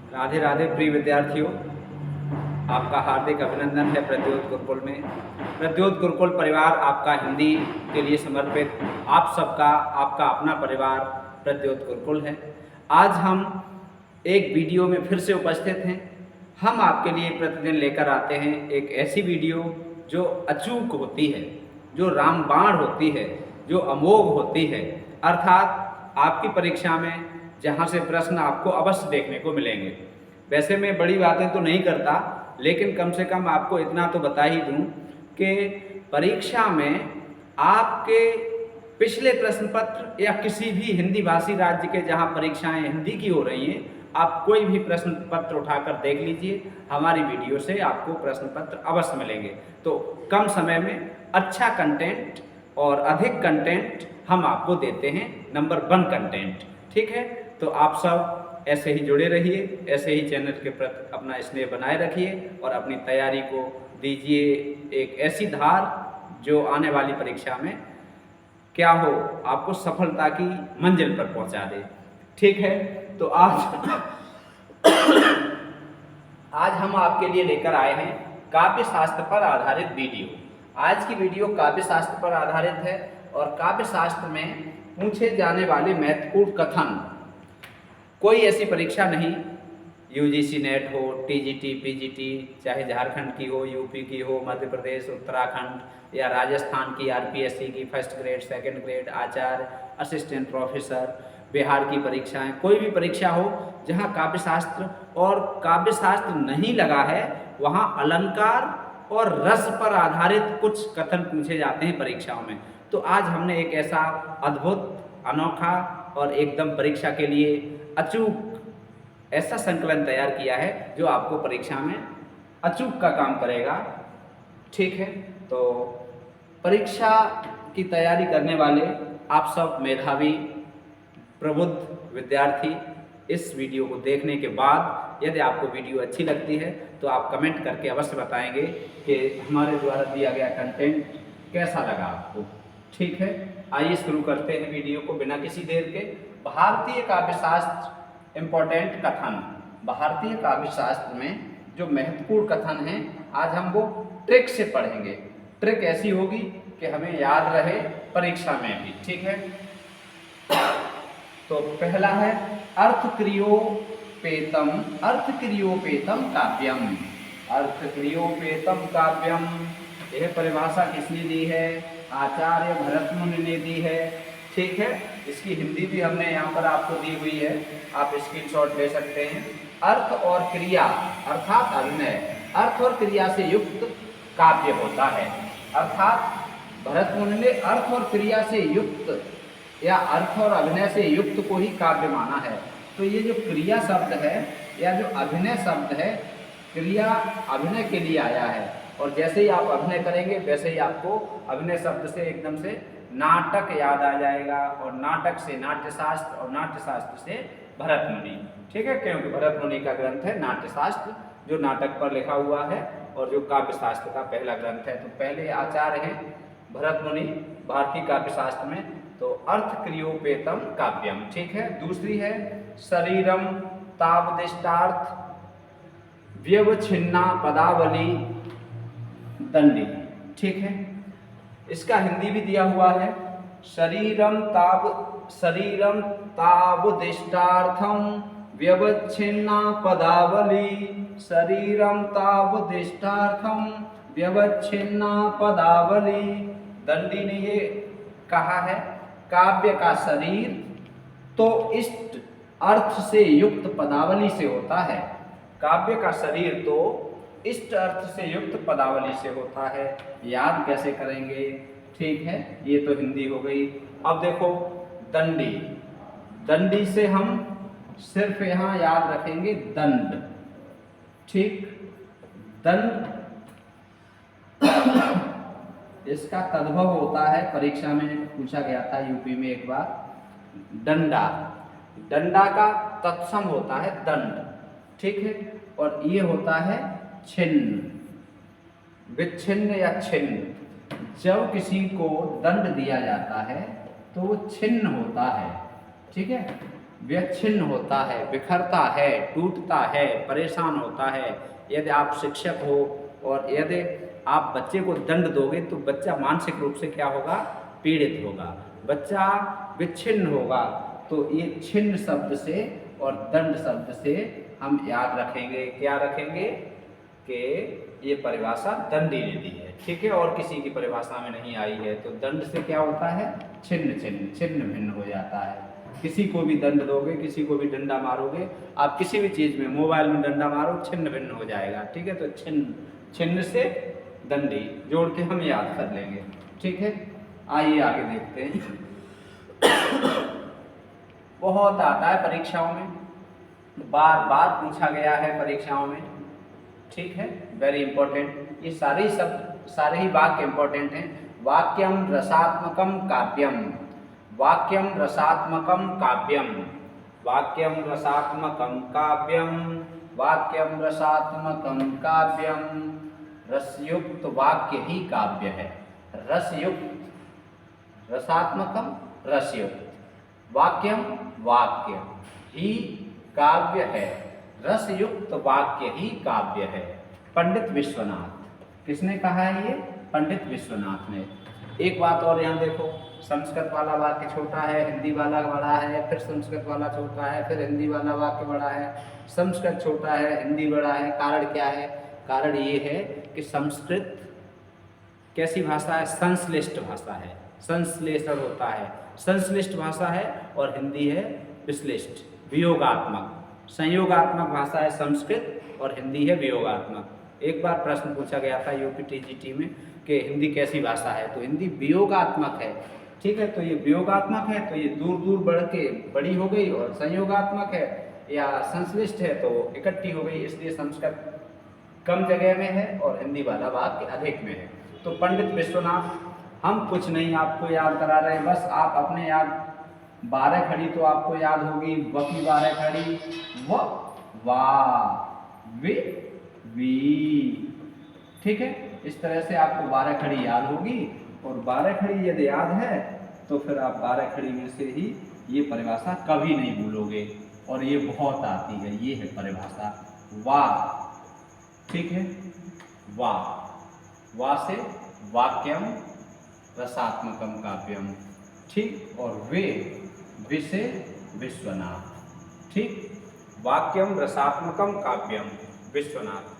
राधे राधे प्रिय विद्यार्थियों, आपका हार्दिक अभिनंदन है प्रद्योत गुरुकुल में। प्रद्योत गुरुकुल परिवार आपका हिंदी के लिए समर्पित आप सबका आपका अपना परिवार प्रद्योत गुरुकुल है। आज हम एक वीडियो में फिर से उपस्थित हैं। हम आपके लिए प्रतिदिन लेकर आते हैं एक ऐसी वीडियो जो अचूक होती है, जो रामबाण होती है, जो अमोघ होती है, अर्थात आपकी परीक्षा में जहाँ से प्रश्न आपको अवश्य देखने को मिलेंगे। वैसे मैं बड़ी बातें तो नहीं करता, लेकिन कम से कम आपको इतना तो बता ही दूं कि परीक्षा में आपके पिछले प्रश्न पत्र या किसी भी हिंदी भाषी राज्य के जहाँ परीक्षाएं हिंदी की हो रही हैं, आप कोई भी प्रश्न पत्र उठाकर देख लीजिए। हमारी वीडियो से आपको प्रश्न पत्र अवश्य मिलेंगे। तो कम समय में अच्छा कंटेंट और अधिक कंटेंट हम आपको देते हैं, नंबर 1 कंटेंट। ठीक है, तो आप सब ऐसे ही जुड़े रहिए, ऐसे ही चैनल के प्रति अपना स्नेह बनाए रखिए और अपनी तैयारी को दीजिए एक ऐसी धार जो आने वाली परीक्षा में क्या हो, आपको सफलता की मंजिल पर पहुंचा दे। ठीक है, तो आज हम आपके लिए लेकर आए हैं काव्य शास्त्र पर आधारित वीडियो। आज की वीडियो काव्य शास्त्र पर आधारित है और काव्य शास्त्र में पूछे जाने वाले महत्वपूर्ण कथन। कोई ऐसी परीक्षा नहीं, यूजीसी नेट हो, टीजीटी, पीजीटी, चाहे झारखंड की हो, यूपी की हो, मध्य प्रदेश, उत्तराखंड या राजस्थान की आरपीएससी की फर्स्ट ग्रेड, सेकंड ग्रेड, आचार्य, असिस्टेंट प्रोफेसर, बिहार की परीक्षाएं, कोई भी परीक्षा हो जहां काव्यशास्त्र और काव्यशास्त्र नहीं लगा है, वहां अलंकार और रस पर आधारित कुछ कथन पूछे जाते हैं परीक्षाओं में। तो आज हमने एक ऐसा अद्भुत, अनोखा और एकदम परीक्षा के लिए अचूक ऐसा संकलन तैयार किया है जो आपको परीक्षा में अचूक का काम करेगा। ठीक है, तो परीक्षा की तैयारी करने वाले आप सब मेधावी प्रबुद्ध विद्यार्थी इस वीडियो को देखने के बाद यदि आपको वीडियो अच्छी लगती है तो आप कमेंट करके अवश्य बताएंगे कि हमारे द्वारा दिया गया कंटेंट कैसा लगा आपको। ठीक है, आइए शुरू करते हैं वीडियो को बिना किसी देर के। भारतीय काव्यशास्त्र इम्पोर्टेंट कथन। भारतीय काव्यशास्त्र में जो महत्वपूर्ण कथन हैं आज हम वो ट्रिक से पढ़ेंगे। ट्रिक ऐसी होगी कि हमें याद रहे परीक्षा में भी। ठीक है, तो पहला है अर्थक्रियोपेतम। अर्थक्रियोपेतम काव्यम। अर्थक्रियोपेतम काव्यम, यह परिभाषा किसने दी है? आचार्य भरतमुनि ने दी है। ठीक है, इसकी हिंदी भी हमने यहाँ पर आपको दी हुई है, आप स्क्रीनशॉट ले सकते हैं। अर्थ और क्रिया अर्थात अभिनय, अर्थ और क्रिया से युक्त काव्य होता है। अर्थात भरतमुनि ने अर्थ और क्रिया से युक्त या अर्थ और अभिनय से युक्त को ही काव्य माना है। तो ये जो क्रिया शब्द है या जो अभिनय शब्द है, क्रिया अभिनय के लिए आया है और जैसे ही आप अभिनय करेंगे वैसे ही आपको अभिनय शब्द से एकदम से नाटक याद आ जाएगा और नाटक से नाट्यशास्त्र और नाट्यशास्त्र से भरतमुनि। ठीक है, क्योंकि भरतमुनि का ग्रंथ है नाट्यशास्त्र जो नाटक पर लिखा हुआ है और जो काव्यशास्त्र का पहला ग्रंथ है। तो पहले आचार्य हैं भरतमुनि भारतीय काव्यशास्त्र में। तो अर्थक्रियोपेतम काव्यम। ठीक है, दूसरी है शरीरम तावदिष्टार्थ व्यवच्छिन्ना पदावली दंडी। ठीक है, इसका हिंदी भी दिया हुआ है शरीरम तावदिष्टार्थम व्यवच्छिन्ना पदावली। शरीरम तावदिष्टार्थम व्यवच्छिन्ना पदावली। दंडी ने ये कहा है काव्य का शरीर तो इष्ट अर्थ से युक्त पदावली से होता है। काव्य का शरीर तो इष्ट अर्थ से युक्त पदावली से होता है। याद कैसे करेंगे? ठीक है, ये तो हिंदी हो गई। अब देखो दंडी। दंडी से हम सिर्फ यहाँ याद रखेंगे दंड। ठीक, दंड इसका तद्भव होता है, परीक्षा में पूछा गया था यूपी में एक बार, डंडा। डंडा का तत्सम होता है दंड। ठीक है, और ये होता है छिन्न, विच्छिन्न या छिन्न। जब किसी को दंड दिया जाता है तो वो छिन्न होता है। ठीक है, विच्छिन्न होता है, बिखरता है, टूटता है, परेशान होता है। यदि आप शिक्षक हो और यदि आप बच्चे को दंड दोगे तो बच्चा मानसिक रूप से क्या होगा, पीड़ित होगा, बच्चा विच्छिन्न होगा। तो ये छिन्न शब्द से और दंड शब्द से हम याद रखेंगे, क्या रखेंगे कि ये परिभाषा दंडी ने दी है, ठीक है, और किसी की परिभाषा में नहीं आई है। तो दंड से क्या होता है, छिन्न छिन्न छिन्न भिन्न हो जाता है। किसी को भी दंड दोगे, किसी को भी डंडा मारोगे, आप किसी भी चीज़ में, मोबाइल में डंडा मारो, छिन्न भिन्न हो जाएगा, ठीक है। तो छिन्न छिन्न से दंडी जोड़ के हम याद कर लेंगे, ठीक है। आइए आगे देखते हैं। बहुत आता है परीक्षाओं में, बार बार पूछा गया है परीक्षाओं में, ठीक है, वेरी इंपॉर्टेंट। ये सारे शब्द, सारे ही वाक्य इंपॉर्टेंट हैं। वाक्यम रसात्मकम काव्यम, वाक्यम रसात्मकम काव्यम, वाक्यम रसात्मकम काव्यम, वाक्यम रसात्मकम काव्यम। रसयुक्त वाक्य ही काव्य है। रसयुक्त, रसात्मकम रसयुक्त, वाक्यम वाक्य ही काव्य है, रसयुक्त वाक्य ही काव्य है। पंडित विश्वनाथ, किसने कहा है ये, पंडित विश्वनाथ ने। एक बात और यहाँ देखो, संस्कृत वाला वाक्य छोटा है, हिंदी वाला बड़ा है, फिर संस्कृत वाला छोटा है, फिर हिंदी वाला वाक्य बड़ा है, संस्कृत छोटा है, हिंदी बड़ा है। कारण क्या है, कारण ये है कि संस्कृत कैसी भाषा है, संश्लिष्ट भाषा है, संश्लेषण होता है, संश्लिष्ट भाषा है, और हिंदी है विश्लिष्ट, वियोगात्मक, संयोगात्मक भाषा है संस्कृत, और हिंदी है वियोगात्मक। एक बार प्रश्न पूछा गया था यूपी टीजीटी में कि हिंदी कैसी भाषा है, तो हिंदी वियोगात्मक है, ठीक है। तो ये वियोगात्मक है तो ये दूर दूर बढ़ के बड़ी हो गई, और संयोगात्मक है या संश्लिष्ट है तो इकट्ठी हो गई, इसलिए संस्कृत कम जगह में है और हिंदी वाला वाक्य अधिक में है। तो पंडित विश्वनाथ, हम कुछ नहीं आपको याद करा रहे हैं, बस आप अपने याद, 12 खड़ी तो आपको याद होगी, व की 12 खड़ी, व वा वी वी, ठीक है। इस तरह से आपको 12 खड़ी याद होगी, और 12 खड़ी यदि याद है तो फिर आप 12 खड़ी में से ही ये परिभाषा कभी नहीं भूलोगे, और ये बहुत आती है, ये है परिभाषा वाह, ठीक है। वाह, वाह से वाक्यम रसात्मकम काव्यम, ठीक, और वे से विश्वनाथ, ठीक, वाक्यम रसात्मकम काव्यम विश्वनाथ।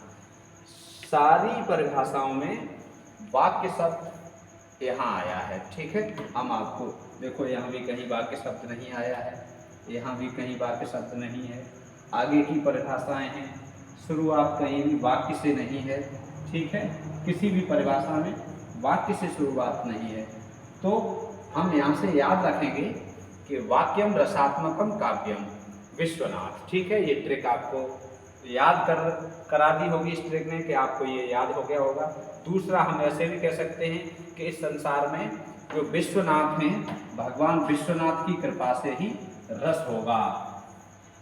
सारी परिभाषाओं में वाक्य शब्द यहाँ आया है, ठीक है। हम आपको देखो, यहाँ भी कहीं वाक्य शब्द नहीं आया है, यहाँ भी कहीं वाक्य शब्द नहीं है, आगे की परिभाषाएं हैं, शुरुआत कहीं भी वाक्य से नहीं है, ठीक है। किसी भी परिभाषा में वाक्य से शुरुआत नहीं है। तो हम यहाँ से याद रखेंगे कि वाक्यम रसात्मकम काव्यम विश्वनाथ, ठीक है। ये ट्रिक आपको याद करा दी होगी इस ट्रिक ने, कि आपको ये याद हो गया होगा। दूसरा, हम ऐसे भी कह सकते हैं कि इस संसार में जो विश्वनाथ हैं, भगवान विश्वनाथ की कृपा से ही रस होगा।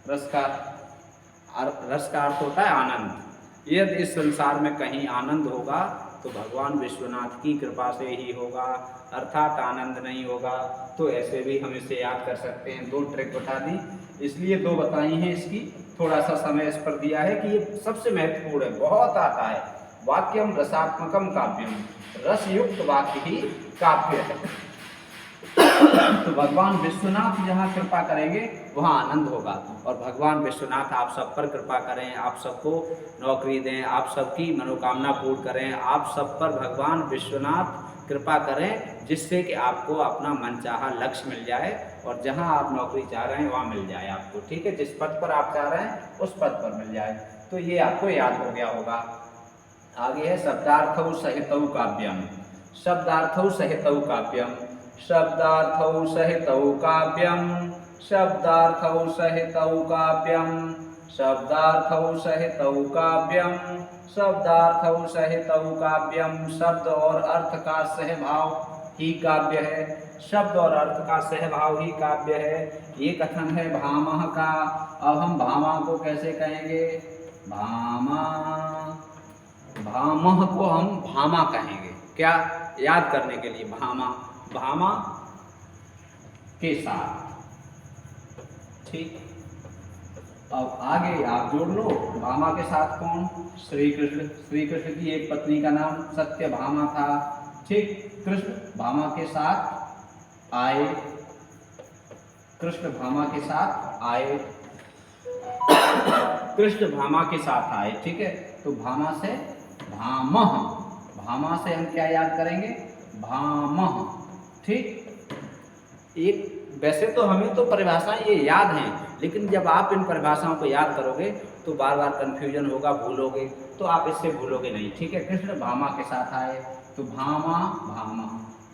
रस का अर्थ होता है आनंद। यदि इस संसार में कहीं आनंद होगा तो भगवान विश्वनाथ की कृपा से ही होगा, अर्थात आनंद नहीं होगा। तो ऐसे भी हम इसे याद कर सकते हैं। 2 ट्रिक बता दी, इसलिए 2 बताई हैं, इसकी थोड़ा सा समय इस पर दिया है कि ये सबसे महत्वपूर्ण है, बहुत आता है। वाक्यम रसात्मकम काव्यम, रसयुक्त वाक्य ही काव्य है। तो भगवान विश्वनाथ जहाँ कृपा करेंगे वहाँ आनंद होगा, और भगवान विश्वनाथ आप सब पर कृपा करें, आप सबको नौकरी दें, आप सबकी मनोकामना पूर्ण करें, आप सब पर भगवान विश्वनाथ कृपा करें, जिससे कि आपको अपना मनचाहा लक्ष्य मिल जाए, और जहाँ आप नौकरी चाह रहे हैं वहाँ मिल जाए आपको, ठीक है। जिस पद पर आप चाह रहे हैं उस पद पर मिल जाए। तो ये आपको याद हो गया होगा। आगे है शब्दार्थौ सहितौ काव्यम, शब्दार्थौ सहितौ काव्यम, शब्दार्थौ सहितौ काव्यम, शब्दार्थौ सहितौ काव्यम, शब्दार्थौ सहितौ काव्यम, शब्दार्थौ सहितौ काव्यम। शब्द और अर्थ का सहभाव ही काव्य है, शब्द और अर्थ का सहभाव ही काव्य है। ये कथन है भामह का। अब हम भामा को कैसे कहेंगे, भामा, भामह को हम भामा कहेंगे। क्या, याद करने के लिए, भामा, भामा के साथ, ठीक। अब आगे आप जोड़ लो, भामा के साथ कौन? श्री कृष्ण। श्री कृष्ण की एक पत्नी का नाम सत्यभामा था। ठीक, कृष्ण भामा के साथ आए, कृष्ण भामा के साथ आए, कृष्ण भामा के साथ आए। ठीक है, तो भामा से भामह, भामा से हम क्या याद करेंगे? भामह। ठीक, एक वैसे तो हमें तो परिभाषाएं ये याद हैं, लेकिन जब आप इन परिभाषाओं को याद करोगे तो बार बार कन्फ्यूजन होगा, भूलोगे, तो आप इससे भूलोगे नहीं। ठीक है, कृष्ण भामा के साथ आए, तो भामा भामा,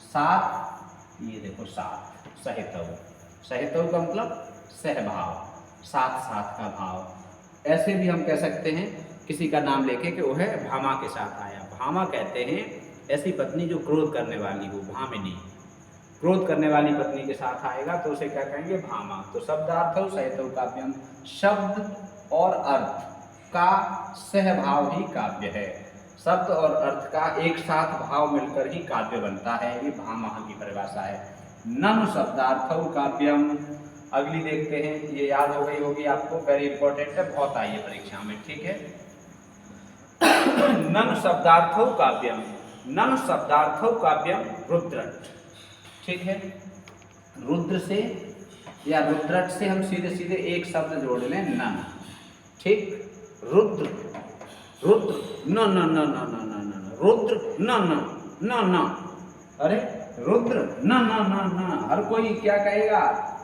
साथ, ये देखो साथ, सहितव, सहितव का मतलब सहभाव, साथ साथ का भाव। ऐसे भी हम कह सकते हैं किसी का नाम लेके कि वह भामा के साथ आया। भामा कहते हैं ऐसी पत्नी जो क्रोध करने वाली हो, भामिनी। क्रोध करने वाली पत्नी के साथ आएगा तो उसे क्या कहेंगे? भामा। तो शब्दार्थ सहितव काव्यम, शब्द और अर्थ का सहभाव ही काव्य है। शब्द और अर्थ का एक साथ भाव मिलकर ही काव्य बनता है, ये भामा की परिभाषा है। ननु शब्दार्थौ काव्यम, अगली देखते हैं, ये याद हो गई होगी आपको, वेरी इंपॉर्टेंट है, बहुत आई है परीक्षा में। ठीक है, ननु शब्दार्थौ काव्यम, ननु शब्दार्थौ काव्यम रुद्रट। ठीक है, रुद्र से या रुद्रट से हम सीधे सीधे एक शब्द जोड़ लें, नन। ठीक, रुद्र, रुद्र, न न न न न न न, रुद्र न न न न, अरे रुद्र न न न न, हर कोई क्या कहेगा?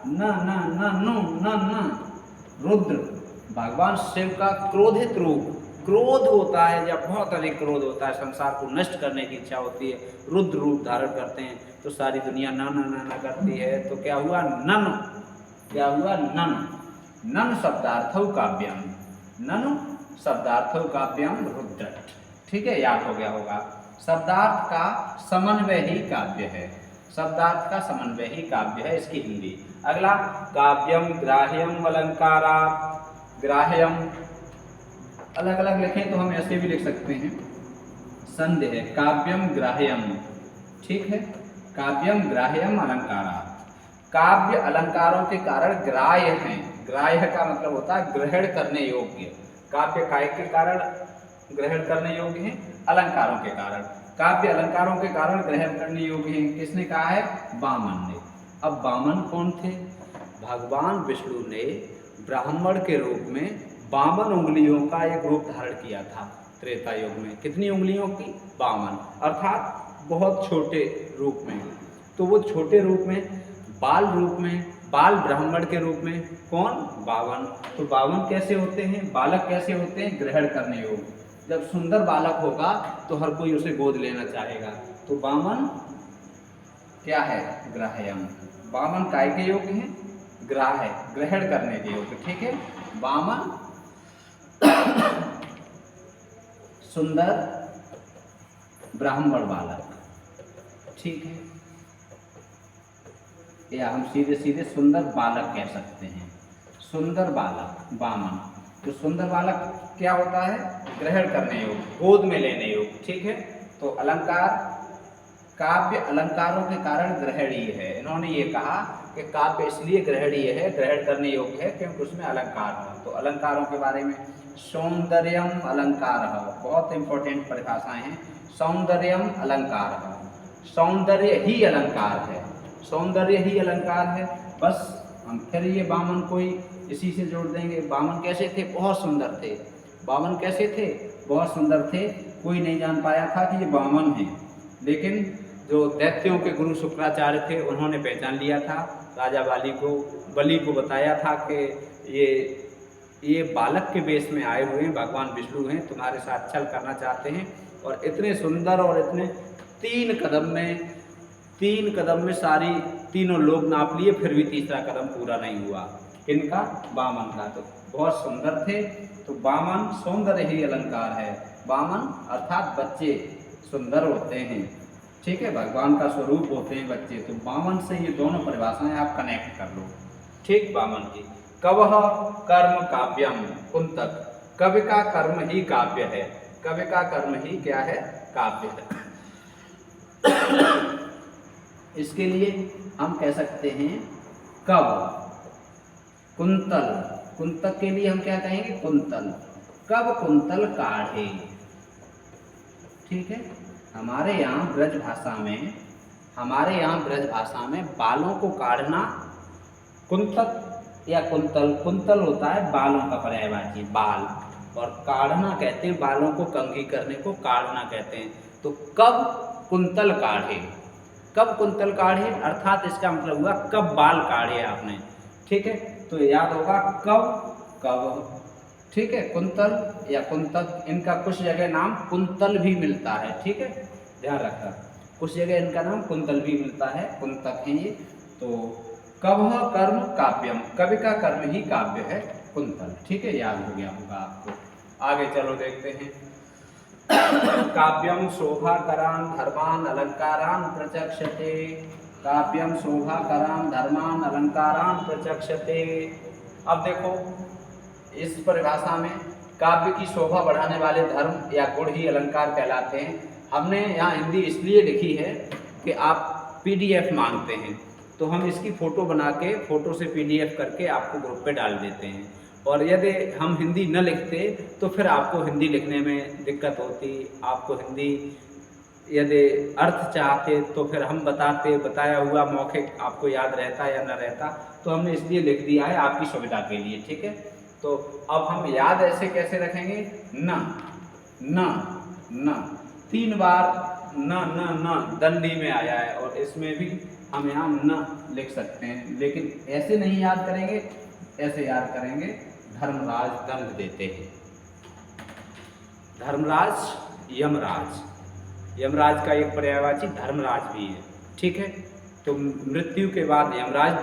न न न नु न न। रुद्र भगवान शिव का क्रोधित रूप, क्रोध होता है जब बहुत अधिक क्रोध होता है, संसार को नष्ट करने की इच्छा होती है, रुद्र रूप धारण करते हैं, तो सारी दुनिया न न न न करती है, तो क्या हुआ? नन। क्या हुआ? नन। नन शब्दार्थौ काव्यम, ननु शब्दार्थौ काव्यम रुद्रट। ठीक है, याद हो गया होगा। शब्दार्थ का समन्वय ही काव्य है, शब्दार्थ का समन्वय ही काव्य है, इसकी हिंदी। अगला, काव्यम ग्राह्यम अलंकारात्। ग्राह्यम अलग अलग लिखें तो हम ऐसे भी लिख सकते हैं, संधि है, काव्यम ग्राह्यम। ठीक है, काव्यम ग्राह्यम अलंकारात्। काव्य अलंकारों के कारण ग्राह्य हैं। ग्राह्य का मतलब होता है ग्रहण करने योग्य। काव्य काय के कारण ग्रहण करने योग्य हैं? अलंकारों के कारण। काव्य अलंकारों के कारण ग्रहण करने योग्य हैं, किसने कहा है? वामन ने। अब वामन कौन थे? भगवान विष्णु ने ब्राह्मण के रूप में 52 उंगलियों का एक रूप धारण किया था त्रेता युग में। कितनी उंगलियों की? 52, अर्थात बहुत छोटे रूप में। तो वो छोटे रूप में, बाल रूप में, बाल ब्राह्मण के रूप में कौन? 52। तो 52 कैसे होते हैं? बालक कैसे होते हैं? ग्रहण करने योग्य। जब सुंदर बालक होगा तो हर कोई उसे गोद लेना चाहेगा, तो 52 क्या है? ग्राह्यम। 52 काय के योग्य हैं? ग्राह्य, ग्रहण करने के योग्य। ठीक है, 52 सुंदर ब्राह्मण बालक। ठीक है, या हम सीधे सीधे सुंदर बालक कह सकते हैं। सुंदर बालक, 52। तो सुंदर बालक क्या होता है? ग्रहण करने योग्य, गोद में लेने योग्य। ठीक है, तो अलंकार, काव्य अलंकारों के कारण ग्रहणीय है। इन्होंने ये कहा कि काव्य इसलिए ग्रहणीय है, ग्रहण करने योग्य है, क्योंकि उसमें अलंकार हो। तो अलंकारों के बारे में, सौंदर्यम अलंकार, बहुत इंपॉर्टेंट परिभाषाएं हैं। सौंदर्यम अलंकार, सौंदर्य ही अलंकार है, सौंदर्य ही अलंकार है। बस हम फिर ये 52 को ही इसी से जोड़ देंगे। 52 कैसे थे? बहुत सुंदर थे। 52 कैसे थे? बहुत सुंदर थे। कोई नहीं जान पाया था कि ये 52 हैं, लेकिन जो दैत्यों के गुरु शुक्राचार्य थे उन्होंने पहचान लिया था। राजा बलि को बताया था कि ये बालक के वेश में आए हुए हैं, भगवान विष्णु हैं, तुम्हारे साथ छल करना चाहते हैं। और इतने सुंदर और इतने 3 कदम में सारी तीनों लोग नाप लिए, फिर भी तीसरा कदम पूरा नहीं हुआ। किनका? 52 का। तो बहुत सुंदर थे, तो 52 सौंदर्य ही अलंकार है। 52 अर्थात बच्चे सुंदर होते हैं। ठीक है, भगवान का स्वरूप होते हैं बच्चे। तो 52 से ये दोनों परिभाषाएं आप कनेक्ट कर लो। ठीक, 52 की। कवह कर्म काव्यम, कुंतक, कवि का कर्म ही काव्य है। कवि का कर्म ही क्या है? काव्य है। इसके लिए हम कह सकते हैं कव, कुंतल, कुंतक के लिए हम क्या कहेंगे? कुंतल। कब कुंतल काढ़े, ठीक है। हमारे यहाँ ब्रज भाषा में बालों को काढ़ना कुंतक या कुंतल, कुंतल होता है बालों का पर्यायवाची, बाल, और काढ़ना कहते हैं बालों को कंघी करने को काढ़ना कहते हैं। तो कब कुंतल काढ़े, कब कुंतल काढ़े अर्थात इसका मतलब हुआ कब बाल काढ़े आपने, ठीक है। तो याद होगा कब, ठीक है। कुंतल या कुंतक, इनका कुछ जगह नाम कुंतल भी मिलता है, ठीक है, ध्यान रखना, कुछ जगह इनका नाम कुंतल भी मिलता है, कुंतक है ये। तो कवह कर्म काव्यम, कवि का कर्म ही काव्य है कुंतल, ठीक है, याद हो गया होगा आपको। आगे चलो देखते हैं। काव्यम शोभाकरान धर्मान अलंकारान प्रचक्षते, काव्यम शोभाकरान धर्मान अलंकारान प्रचक्षते। अब देखो इस परिभाषा में काव्य की शोभा बढ़ाने वाले धर्म या गुण ही अलंकार कहलाते हैं। हमने यहाँ हिंदी इसलिए लिखी है कि आप PDF मांगते हैं, तो हम इसकी फ़ोटो बना के फ़ोटो से PDF करके आपको ग्रुप पे डाल देते हैं। और यदि हम हिंदी न लिखते तो फिर आपको हिंदी लिखने में दिक्कत होती, आपको हिंदी यदि अर्थ चाहते तो फिर हम बताया हुआ मौखिक आपको याद रहता या न रहता, तो हमने इसलिए लिख दिया है आपकी सुविधा के लिए, ठीक है। तो अब हम याद ऐसे कैसे रखेंगे? न न न 3 बार न दंडी में आया है, और इसमें भी हम यहाँ न लिख सकते हैं, लेकिन ऐसे नहीं याद करेंगे, ऐसे याद करेंगे। धर्मराज दंड देते हैं, धर्मराज यमराज, यमराज का एक पर्यायवाची धर्मराज भी है, ठीक है। तो मृत्यु के बाद यमराज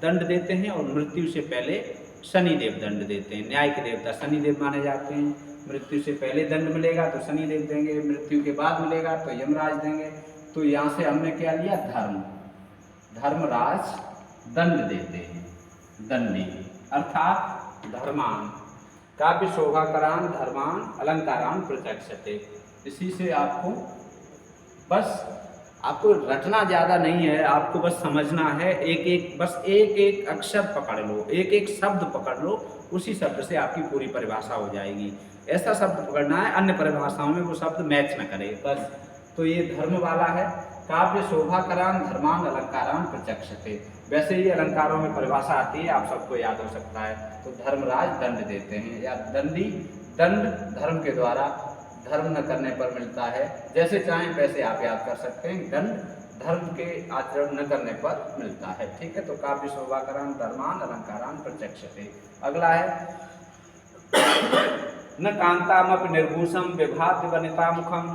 दंड देते हैं और मृत्यु से पहले शनिदेव दंड देते हैं। न्याय के देवता शनिदेव माने जाते हैं। मृत्यु से पहले दंड मिलेगा तो शनिदेव देंगे, मृत्यु के बाद मिलेगा तो यमराज देंगे। तो यहाँ से हमने क्या लिया? धर्म, धर्मराज दंड देते हैं, दंडी अर्थात धर्मान। काव्य शोभाकरान धर्मान अलंकारान प्रचक्षते। इसी से आपको बस आपको रटना ज़्यादा नहीं है, आपको बस समझना है, एक एक अक्षर पकड़ लो, एक एक शब्द पकड़ लो, उसी शब्द से आपकी पूरी परिभाषा हो जाएगी। ऐसा शब्द पकड़ना है अन्य परिभाषाओं में वो शब्द मैच न करे, बस। तो ये धर्म वाला है। काव्य शोभाकरान धर्मान अलंकारान प्रचक्षते। वैसे ही अलंकारों में परिभाषा आती है, आप सबको याद हो सकता है। तो धर्मराज दंड देते हैं या दंडी, दंड धर्म के द्वारा धर्म न करने पर मिलता है। जैसे चाहें वैसे आप याद कर सकते हैं, दंड धर्म के आचरण न करने पर मिलता है, ठीक है। तो काव्य शोभाकरान धर्मान अलंकारान प्रचक्षते। अगला है न कांतामपि निर्भूषम विभाति वनिता मुखम,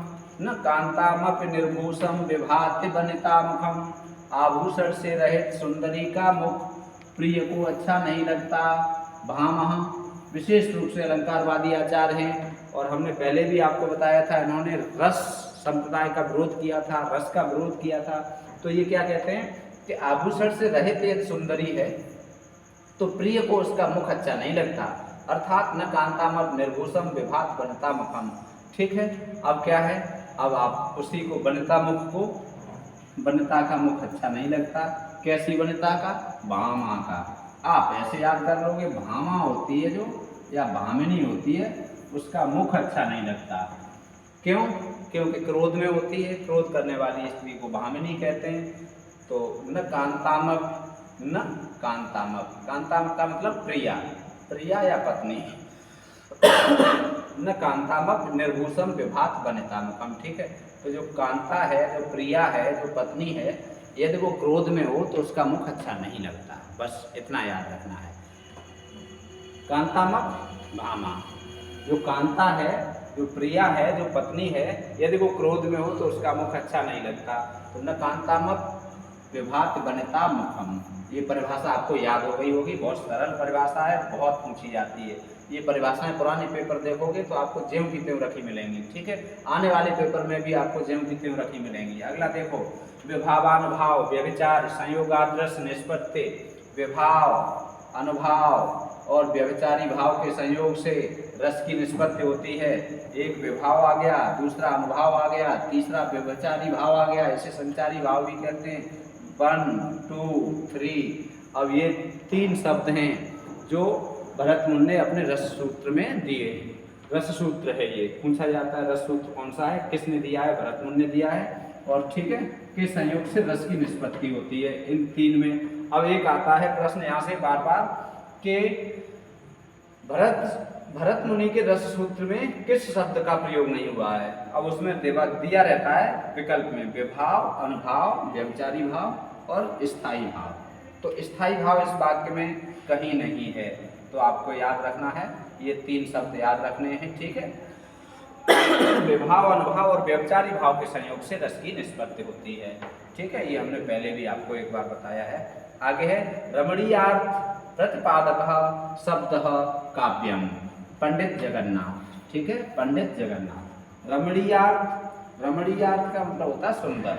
न कांतामपि निर्भूषम विभाति वनिता मुखम। आभूषण से रहित सुंदरी का मुख प्रिय को अच्छा नहीं लगता। भामह विशेष रूप से अलंकारवादी आचार्य हैं, और हमने पहले भी आपको बताया था इन्होंने रस संप्रदाय का विरोध किया था, रस का विरोध किया था। तो ये क्या कहते हैं कि आभूषण से रहित एक सुंदरी है तो प्रिय को उसका मुख अच्छा नहीं लगता, अर्थात न कांतामप निर्भूषम विभात वनिता मुखम, ठीक है। अब क्या है, अब आप उसी को वनिता मुख को, वनिता का मुख अच्छा नहीं लगता। कैसी वनिता का? भामा का। आप ऐसे याद कर लोगे, भामा होती है जो या भामिनी होती है, उसका मुख अच्छा नहीं लगता। क्यों? क्योंकि क्रोध में होती है, क्रोध करने वाली स्त्री को भामिनी कहते हैं। तो न कांतामक, न कांतामक, कांतामक का मतलब प्रिया, प्रिया या पत्नी। न कांतामक निर्भूषम विभात वनितामुखम, ठीक है। तो जो कांता है, जो प्रिया है, जो पत्नी है, यदि वो क्रोध में हो तो उसका मुख अच्छा नहीं लगता, बस इतना याद रखना है। कांतामक भामा, जो कांता है, जो प्रिया है, जो पत्नी है, यदि वो क्रोध में हो तो उसका मुख अच्छा नहीं लगता। तो न कांतामक विभात वनिता मुखम, ये परिभाषा आपको याद हो गई होगी। बहुत सरल परिभाषा है, बहुत पूछी जाती है। ये परिभाषाएं पुराने पेपर देखोगे तो आपको ज्यों की त्यों रखी मिलेंगी, ठीक है। आने वाले पेपर में भी आपको ज्यों की त्यों रखी मिलेंगी। अगला देखो, विभावानुभाव व्यभिचार संयोगादृश निष्पत्ति। विभाव, अनुभाव और व्यभिचारी भाव के संयोग से रस की निष्पत्ति होती है। एक विभाव आ गया, दूसरा अनुभाव आ गया, तीसरा व्यभिचारी भाव आ गया, इसे संचारी भाव भी कहते हैं। 1, 2, 3। अब ये 3 शब्द हैं, जो भरत मुनि ने अपने रस सूत्र में दिए। रस सूत्र है ये, पूछा जाता है रस सूत्र कौन सा है, किसने दिया है, भरत मुनि ने दिया है। और ठीक है, के संयोग से रस की निष्पत्ति होती है इन तीन में। अब एक आता है प्रश्न यहाँ से बार बार कि भरत मुनि के रस सूत्र में किस शब्द का प्रयोग नहीं हुआ है। अब उसमें दिया रहता है विकल्प में विभाव, अनुभाव, व्यभिचारी भाव और स्थायी भाव। तो स्थायी भाव इस वाक्य में कहीं नहीं है, तो आपको याद रखना है, ये तीन शब्द याद रखने हैं, ठीक है। विभाव, अनुभाव और व्यभिचारी भाव के संयोग से रस की निष्पत्ति होती है, ठीक है। ये हमने पहले भी आपको एक बार बताया है। आगे है रमणीयार्थ प्रतिपादक शब्द काव्यम, पंडित जगन्नाथ, ठीक है, पंडित जगन्नाथ। रमणीयार्थ का मतलब होता है सुंदर,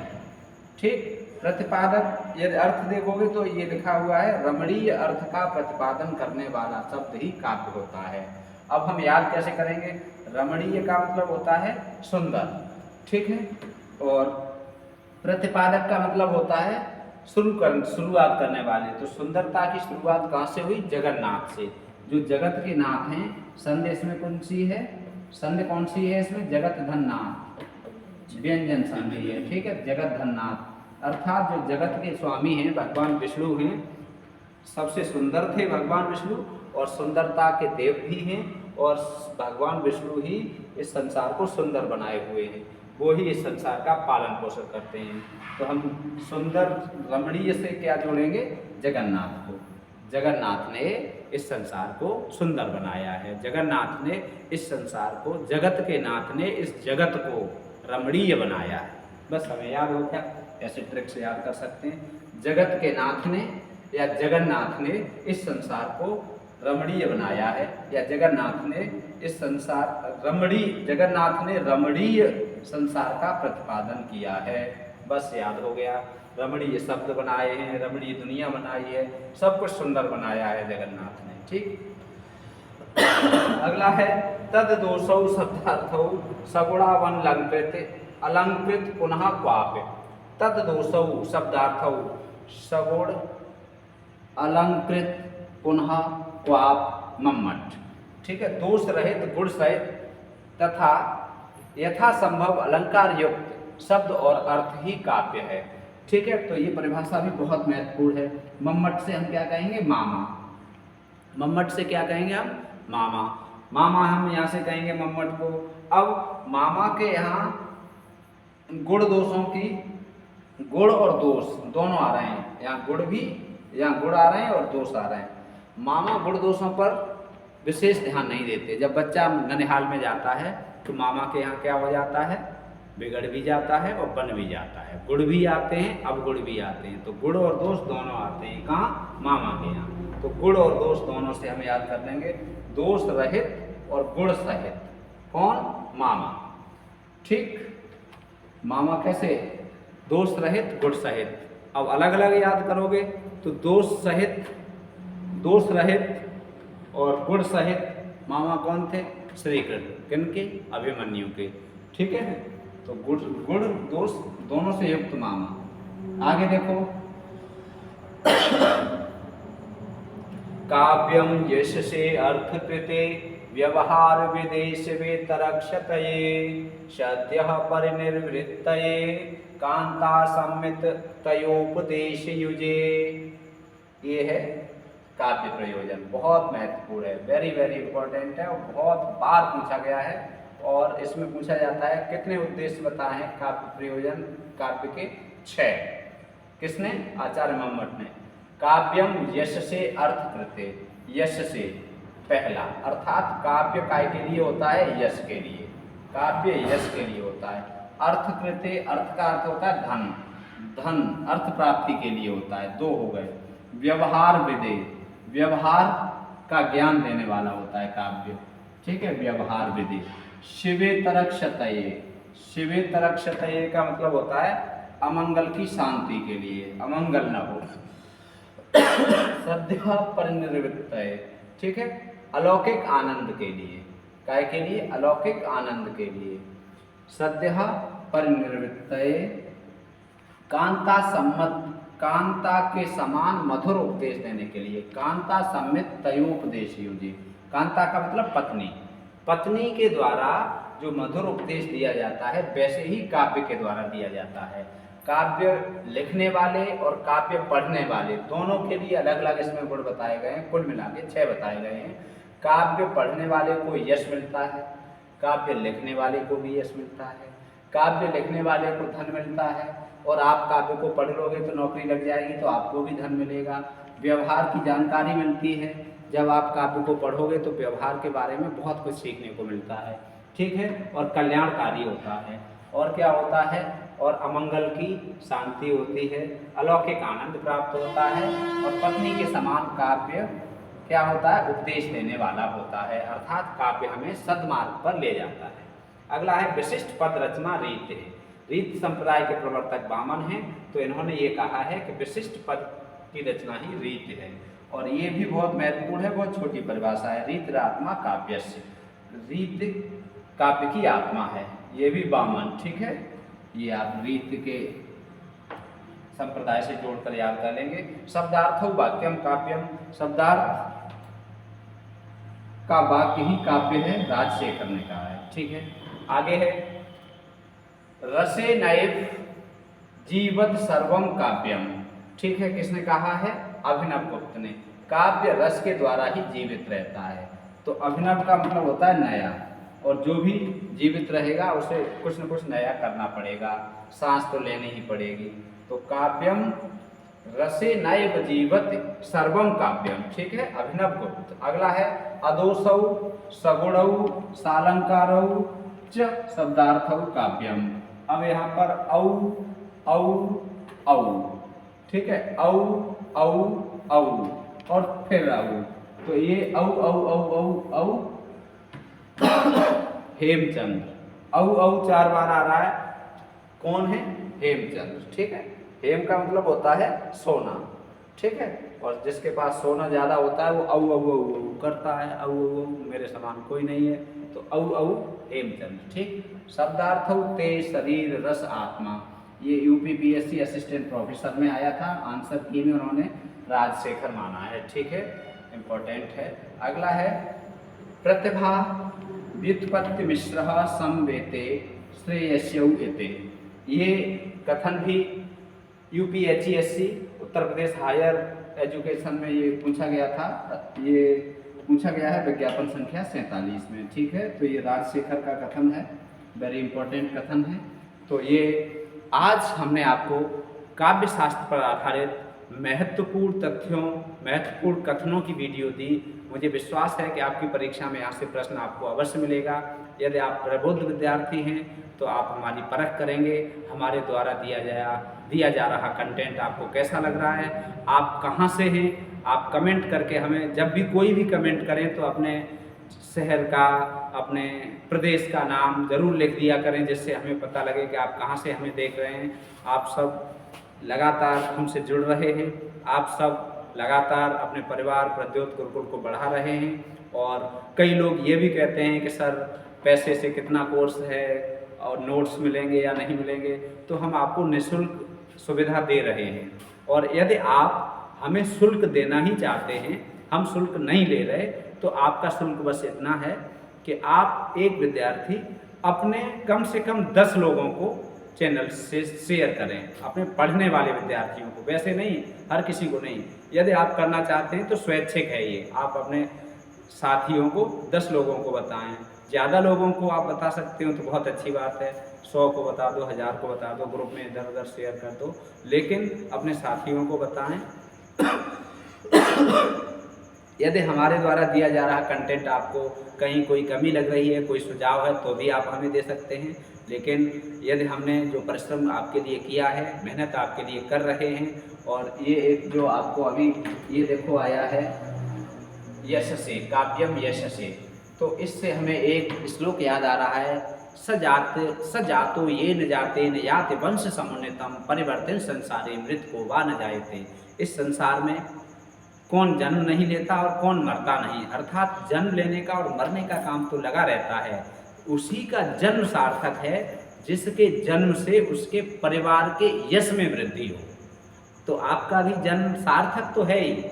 ठीक। प्रतिपादक यदि अर्थ देखोगे तो ये लिखा हुआ है रमणीय अर्थ का प्रतिपादन करने वाला शब्द ही काव्य होता है। अब हम याद कैसे करेंगे, रमणीय का मतलब होता है सुंदर, ठीक है, और प्रतिपादक का मतलब होता है शुरुआत करने वाले। तो सुंदरता की शुरुआत कहाँ से हुई, जगन्नाथ से, जो जगत के नाथ हैं। संधि इसमें कौन सी है, संधि कौन सी है इसमें, जगत धननाथ, व्यंजन संधि है, ठीक है, जगत धननाथ, अर्थात जो जगत के स्वामी हैं भगवान विष्णु हैं, सबसे सुंदर थे भगवान विष्णु और सुंदरता के देव भी हैं, और भगवान विष्णु ही इस संसार को सुंदर बनाए हुए हैं, वो ही इस संसार का पालन पोषण करते हैं। तो हम सुंदर रमणीय से क्या जोड़ेंगे, जगन्नाथ को। जगन्नाथ ने इस संसार को सुंदर बनाया है, जगन्नाथ ने इस संसार को, जगत के नाथ ने इस जगत को रमणीय बनाया है। बस हमें याद हो गया, ऐसे ट्रिक से याद कर सकते हैं। जगत के नाथ ने या जगन्नाथ ने इस संसार को रमणीय बनाया है, या जगन्नाथ ने इस संसार जगन्नाथ ने रमणीय संसार का प्रतिपादन किया है। बस याद हो गया, रमणीय शब्द बनाए हैं, रमणीय दुनिया बनाई है, सब कुछ सुंदर बनाया है जगन्नाथ ने, ठीक। अगला है तद दोषौ शब्दार्थौ सगुणावन अलंकृत पुनः क्वाप्य। तद दोषौ शब्दार्थौ सगुण अलंकृत पुनः क्वाप मम्मट, ठीक है, दोष रहित गुण सहित तथा यथा संभव अलंकार युक्त शब्द और अर्थ ही काव्य है, ठीक है। तो ये परिभाषा भी बहुत महत्वपूर्ण है। मम्मट से हम क्या कहेंगे, मामा। मम्मट से क्या कहेंगे हम, मामा। मामा हम यहाँ से कहेंगे मम्मट को। अब मामा के यहाँ गुण दोषों की, गुण और दोष दोनों आ रहे हैं, यहाँ गुण भी, यहाँ गुण आ रहे हैं और दोष आ रहे हैं। मामा गुण दोषों पर विशेष ध्यान नहीं देते। जब बच्चा ननिहाल में जाता है तो मामा के यहाँ क्या हो जाता है, बिगड़ भी जाता है और बन भी जाता है। गुण भी आते हैं, अब गुण भी आते हैं, तो गुण और दोष दोनों आते हैं कहाँ, मामा के यहाँ। तो गुण और दोष दोनों से हम याद कर लेंगे, दोष रहित और गुण सहित। कौन, मामा, ठीक। मामा कैसे, दोष रहित गुण सहित। अब अलग अलग याद करोगे तो दोष रहित और गुण सहित मामा कौन थे, श्री कृष्ण, किनके, अभिमन्यु के, ठीक है। तो गुण दोष दोनों से युक्त मामा। आगे देखो, काव्यम यशसे अर्थकृते व्यवहार विदेश वेतरक्षतये सद्यः परिनिर्वृत्तये कांता सम्मित तयोपदेश युजे। ये है काव्य प्रयोजन, बहुत महत्वपूर्ण है, वेरी वेरी इंपॉर्टेंट है और बहुत बार पूछा गया है। और इसमें पूछा जाता है कितने उद्देश्य बताए हैं काव्य प्रयोजन, काव्य के 6। किसने, आचार्य मम्मट ने। काव्यम यश से अर्थ कृते, यश से पहला, अर्थात काव्य काय के लिए होता है, यश के लिए, काव्य यश के लिए होता है। अर्थ कृते, अर्थ का अर्थ होता है धन, धन अर्थ प्राप्ति के लिए होता है, 2 हो गए। व्यवहार विदे, व्यवहार का ज्ञान देने वाला होता है काव्य, ठीक है, व्यवहार विदे। शिवेतरक्षतये, शिवेतरक्षतये का मतलब होता है अमंगल की शांति के लिए, अमंगल न हो। सद्यः परिनिर्वृत्तये, ठीक है, अलौकिक आनंद के लिए, काय के लिए, अलौकिक आनंद के लिए। सद्यः परिनिर्वृत्तये कांता सम्मत कांता के समान मधुर उपदेश देने के लिए। कांता सम्मित तयोपदेश युजी। कांता का मतलब पत्नी। पत्नी के द्वारा जो मधुर उपदेश दिया जाता है वैसे ही काव्य के द्वारा दिया जाता है। काव्य लिखने वाले और काव्य पढ़ने वाले दोनों के लिए अलग अलग इसमें गुण बताए गए हैं, कुल मिला के 6 बताए गए हैं। काव्य पढ़ने वाले को यश मिलता है, काव्य लिखने वाले को भी यश मिलता है, काव्य लिखने वाले को धन मिलता है, और आप काव्य को पढ़ लोगे तो नौकरी लग जाएगी तो आपको भी धन मिलेगा। व्यवहार की जानकारी मिलती है, जब आप काव्य को पढ़ोगे तो व्यवहार के बारे में बहुत कुछ सीखने को मिलता है, ठीक है। और कल्याणकारी होता है, और क्या होता है, और अमंगल की शांति होती है, अलौकिक आनंद प्राप्त होता है, और पत्नी के समान काव्य क्या होता है, उपदेश देने वाला होता है, अर्थात काव्य हमें सद्मार्ग पर ले जाता है। अगला है विशिष्ट पद रचना रीत है। रीत संप्रदाय के प्रवर्तक वामन हैं, तो इन्होंने ये कहा है कि विशिष्ट पद की रचना ही रीत है, और ये भी बहुत महत्वपूर्ण है, बहुत छोटी परिभाषा है। रीत आत्मा काव्यस्य, रीत काव्य की आत्मा है, ये भी वामन, ठीक है। ये आप रीत के संप्रदाय से जोड़कर याद कर लेंगे। शब्दार्थ वाक्यम काव्यम, शब्दार्थ का वाक्य ही काव्य है, राजशेखर ने कहा है, ठीक है। आगे है रसे नैव जीवत सर्वम काव्यम, ठीक है। किसने कहा है, अभिनव गुप्त ने। काव्य रस के द्वारा ही जीवित रहता है, तो अभिनव का मतलब होता है नया, और जो भी जीवित रहेगा उसे कुछ न कुछ नया करना पड़ेगा, सांस तो लेनी ही पड़ेगी। तो काव्यम रसे नैव जीवत सर्वम काव्यम, ठीक है, अभिनव गुप्त। अगला है अदोषौ सगुणौ सालंकारौ च शब्दार्थौ काव्यम। अब यहाँ पर औ औ औ, ठीक है, औ औ औ और फिर औ, तो ये औ औ औ औ औ हेमचंद्र, औ औ 4 बार आ रहा है, कौन है, हेमचंद्र, ठीक है। हेम का मतलब होता है सोना, ठीक है, और जिसके पास सोना ज्यादा होता है वो औ औ औ औ करता है, औ औ औ, मेरे समान कोई नहीं है, तो औ औ हेमचंद्र, ठीक। शब्दार्थ ते शरीर रस आत्मा, ये यूपीपीएससी असिस्टेंट प्रोफेसर में आया था, आंसर की में उन्होंने राजशेखर माना है, ठीक है, इंपॉर्टेंट है। अगला है प्रतिभा व्युत्पत्ति मिश्र संवेते श्रेयस्यौ एते, ये कथन भी यूपीएचईएससी उत्तर प्रदेश हायर एजुकेशन में ये पूछा गया था, ये पूछा गया है विज्ञापन संख्या 47 में, ठीक है। तो ये राजशेखर का कथन है, वेरी इंपॉर्टेंट कथन है। तो ये आज हमने आपको काव्य शास्त्र पर आधारित महत्वपूर्ण तथ्यों, महत्वपूर्ण कथनों की वीडियो दी। मुझे विश्वास है कि आपकी परीक्षा में यहाँ से प्रश्न आपको अवश्य मिलेगा। यदि आप प्रबुद्ध विद्यार्थी हैं तो आप हमारी परख करेंगे, हमारे द्वारा दिया जा रहा कंटेंट आपको कैसा लग रहा है, आप कहाँ से हैं, आप कमेंट करके हमें, जब भी कोई भी कमेंट करें तो अपने शहर का, अपने प्रदेश का नाम ज़रूर लिख दिया करें, जिससे हमें पता लगे कि आप कहाँ से हमें देख रहे हैं। आप सब लगातार हमसे जुड़ रहे हैं, आप सब लगातार अपने परिवार प्रद्योत गुरुकुल को बढ़ा रहे हैं, और कई लोग ये भी कहते हैं कि सर पैसे से कितना कोर्स है और नोट्स मिलेंगे या नहीं मिलेंगे, तो हम आपको निःशुल्क सुविधा दे रहे हैं। और यदि आप हमें शुल्क देना ही चाहते हैं, हम शुल्क नहीं ले रहे, तो आपका शुल्क बस इतना है कि आप एक विद्यार्थी अपने कम से कम 10 लोगों को चैनल से शेयर करें, अपने पढ़ने वाले विद्यार्थियों को, वैसे नहीं, हर किसी को नहीं। यदि आप करना चाहते हैं तो स्वैच्छिक है ये, आप अपने साथियों को 10 लोगों को बताएं। ज़्यादा लोगों को आप बता सकते हो तो बहुत अच्छी बात है, 100 को बता दो, 1000 को बता दो, ग्रुप में इधर उधर शेयर कर दो, लेकिन अपने साथियों को बताएं। यदि हमारे द्वारा दिया जा रहा कंटेंट आपको कहीं कोई कमी लग रही है, कोई सुझाव है, तो भी आप हमें दे सकते हैं। लेकिन यदि हमने जो परिश्रम आपके लिए किया है, मेहनत आपके लिए कर रहे हैं, और ये एक जो आपको अभी ये देखो आया है यशसे, काव्यम यशसे, तो इससे हमें एक श्लोक याद आ रहा है, सजातो ये न जाते न याते वंश समुन्नतम परिवर्तन संसारे मृत को वा न जायते। इस संसार में कौन जन्म नहीं लेता और कौन मरता नहीं, अर्थात जन्म लेने का और मरने का काम तो लगा रहता है। उसी का जन्म सार्थक है जिसके जन्म से उसके परिवार के यश में वृद्धि हो। तो आपका भी जन्म सार्थक तो है ही,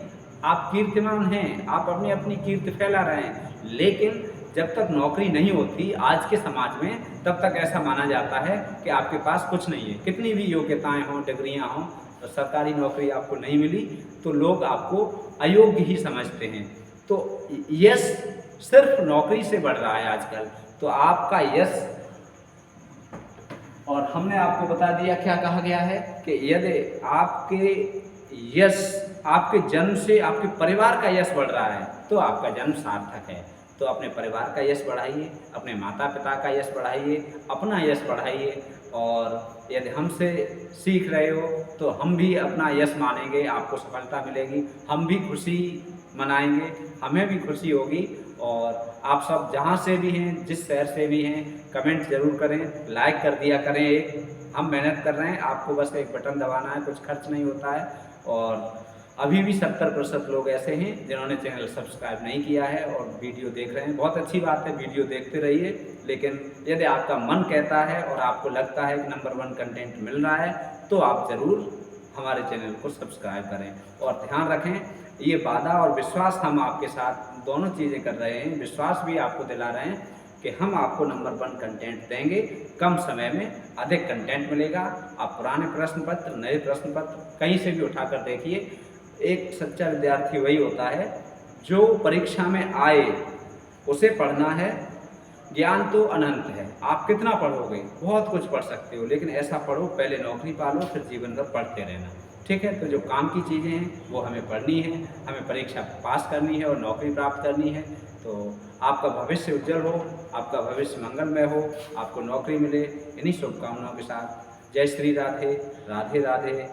आप कीर्तिमान हैं, आप अपनी अपनी कीर्ति फैला रहे हैं। लेकिन जब तक नौकरी नहीं होती आज के समाज में, तब तक ऐसा माना जाता है कि आपके पास कुछ नहीं है। कितनी भी योग्यताएं हों, डिग्रियां हों, तो सरकारी नौकरी आपको नहीं मिली तो लोग आपको अयोग्य ही समझते हैं। तो यश सिर्फ नौकरी से बढ़ रहा है आजकल। तो आपका यश, और हमने आपको बता दिया क्या कहा गया है कि यदि आपके यश, आपके जन्म से आपके परिवार का यश बढ़ रहा है तो आपका जन्म सार्थक है। तो अपने परिवार का यश बढ़ाइए, अपने माता पिता का यश बढ़ाइए, अपना यश बढ़ाइए। और यदि हमसे सीख रहे हो तो हम भी अपना यश मानेंगे, आपको सफलता मिलेगी, हम भी खुशी मनाएंगे, हमें भी खुशी होगी। और आप सब जहाँ से भी हैं, जिस शहर से भी हैं, कमेंट ज़रूर करें, लाइक कर दिया करें। एक हम मेहनत कर रहे हैं, आपको बस एक बटन दबाना है, कुछ खर्च नहीं होता है। और अभी भी 70% लोग ऐसे हैं जिन्होंने चैनल सब्सक्राइब नहीं किया है और वीडियो देख रहे हैं। बहुत अच्छी बात है, वीडियो देखते रहिए। लेकिन यदि आपका मन कहता है और आपको लगता है कि नंबर 1 कंटेंट मिल रहा है तो आप ज़रूर हमारे चैनल को सब्सक्राइब करें। और ध्यान रखें, ये वादा और विश्वास हम आपके साथ दोनों चीज़ें कर रहे हैं। विश्वास भी आपको दिला रहे हैं कि हम आपको नंबर 1 कंटेंट देंगे, कम समय में अधिक कंटेंट मिलेगा। आप पुराने प्रश्न पत्र, नए प्रश्न पत्र कहीं से भी उठाकर देखिए। एक सच्चा विद्यार्थी वही होता है जो परीक्षा में आए, उसे पढ़ना है। ज्ञान तो अनंत है, आप कितना पढ़ोगे, बहुत कुछ पढ़ सकते हो, लेकिन ऐसा पढ़ो पहले नौकरी पालो, फिर जीवन भर पढ़ते रहना। ठीक है, तो जो काम की चीज़ें हैं वो हमें पढ़नी है, हमें परीक्षा पास करनी है और नौकरी प्राप्त करनी है। तो आपका भविष्य उज्जवल हो, आपका भविष्य मंगलमय हो, आपको नौकरी मिले, इन्हीं शुभकामनाओं के साथ जय श्री राधे, राधे राधे।